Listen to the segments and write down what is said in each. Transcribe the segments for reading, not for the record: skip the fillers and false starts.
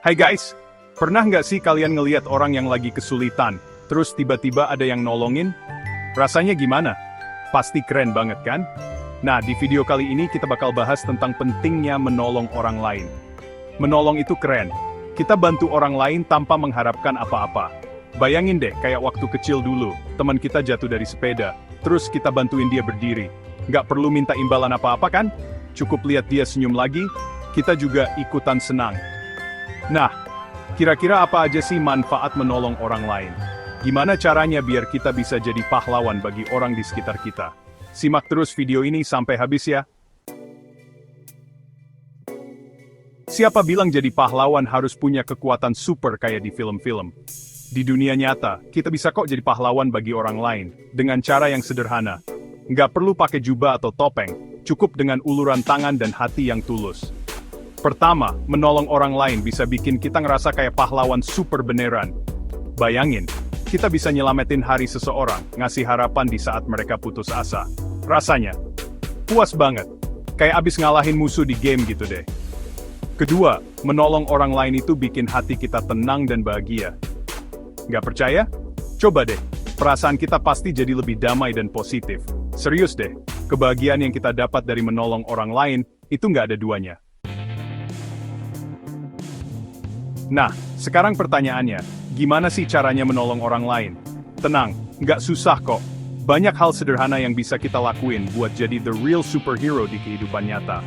Hai guys, pernah nggak sih kalian ngelihat orang yang lagi kesulitan, terus tiba-tiba ada yang nolongin? Rasanya gimana? Pasti keren banget kan? Nah, di video kali ini kita bakal bahas tentang pentingnya menolong orang lain. Menolong itu keren. Kita bantu orang lain tanpa mengharapkan apa-apa. Bayangin deh, kayak waktu kecil dulu, teman kita jatuh dari sepeda, terus kita bantuin dia berdiri. Nggak perlu minta imbalan apa-apa kan? Cukup lihat dia senyum lagi, kita juga ikutan senang. Nah, kira-kira apa aja sih manfaat menolong orang lain? Gimana caranya biar kita bisa jadi pahlawan bagi orang di sekitar kita? Simak terus video ini sampai habis ya. Siapa bilang jadi pahlawan harus punya kekuatan super kayak di film-film? Di dunia nyata, kita bisa kok jadi pahlawan bagi orang lain, dengan cara yang sederhana. Nggak perlu pakai jubah atau topeng, cukup dengan uluran tangan dan hati yang tulus. Pertama, menolong orang lain bisa bikin kita ngerasa kayak pahlawan super beneran. Bayangin, kita bisa nyelamatin hari seseorang, ngasih harapan di saat mereka putus asa. Rasanya puas banget, kayak abis ngalahin musuh di game gitu deh. Kedua, menolong orang lain itu bikin hati kita tenang dan bahagia. Nggak percaya? Coba deh, perasaan kita pasti jadi lebih damai dan positif. Serius deh, kebahagiaan yang kita dapat dari menolong orang lain, itu nggak ada duanya. Nah, sekarang pertanyaannya, gimana sih caranya menolong orang lain? Tenang, nggak susah kok. Banyak hal sederhana yang bisa kita lakuin buat jadi the real superhero di kehidupan nyata.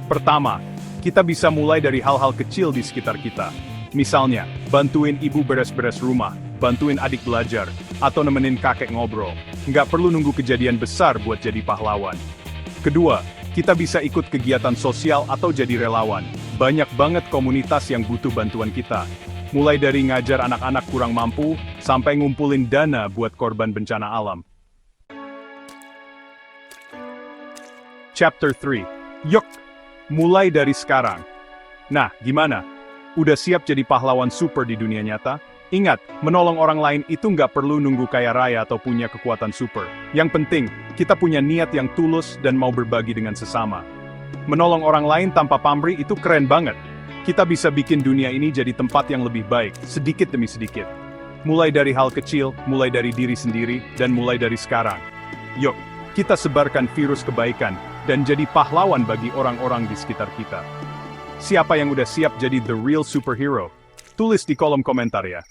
Pertama, kita bisa mulai dari hal-hal kecil di sekitar kita. Misalnya, bantuin ibu beres-beres rumah, bantuin adik belajar, atau nemenin kakek ngobrol. Nggak perlu nunggu kejadian besar buat jadi pahlawan. Kedua, kita bisa ikut kegiatan sosial atau jadi relawan. Banyak banget komunitas yang butuh bantuan kita. Mulai dari ngajar anak-anak kurang mampu, sampai ngumpulin dana buat korban bencana alam. Chapter 3. Yuk, mulai dari sekarang. Nah, gimana? Udah siap jadi pahlawan super di dunia nyata? Ingat, menolong orang lain itu nggak perlu nunggu kaya raya atau punya kekuatan super. Yang penting, kita punya niat yang tulus dan mau berbagi dengan sesama. Menolong orang lain tanpa pamrih itu keren banget. Kita bisa bikin dunia ini jadi tempat yang lebih baik, sedikit demi sedikit. Mulai dari hal kecil, mulai dari diri sendiri, dan mulai dari sekarang. Yuk, kita sebarkan virus kebaikan, dan jadi pahlawan bagi orang-orang di sekitar kita. Siapa yang udah siap jadi the real superhero? Tulis di kolom komentar ya.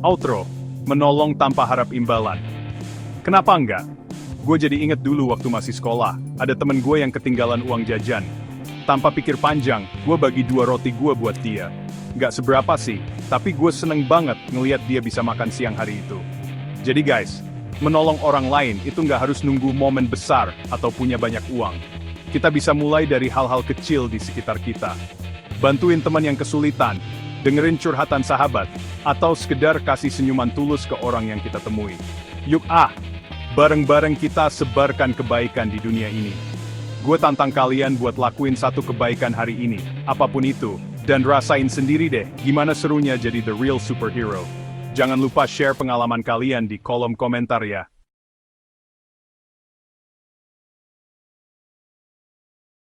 Outro, menolong tanpa harap imbalan. Kenapa enggak? Gue jadi inget dulu waktu masih sekolah, ada temen gue yang ketinggalan uang jajan. Tanpa pikir panjang, gue bagi 2 roti gue buat dia. Gak seberapa sih, tapi gue seneng banget ngeliat dia bisa makan siang hari itu. Jadi guys, menolong orang lain itu nggak harus nunggu momen besar atau punya banyak uang. Kita bisa mulai dari hal-hal kecil di sekitar kita. Bantuin teman yang kesulitan, dengerin curhatan sahabat, atau sekedar kasih senyuman tulus ke orang yang kita temui. Yuk bareng-bareng kita sebarkan kebaikan di dunia ini. Gue tantang kalian buat lakuin satu kebaikan hari ini, apapun itu, dan rasain sendiri deh gimana serunya jadi the real superhero. Jangan lupa share pengalaman kalian di kolom komentar ya.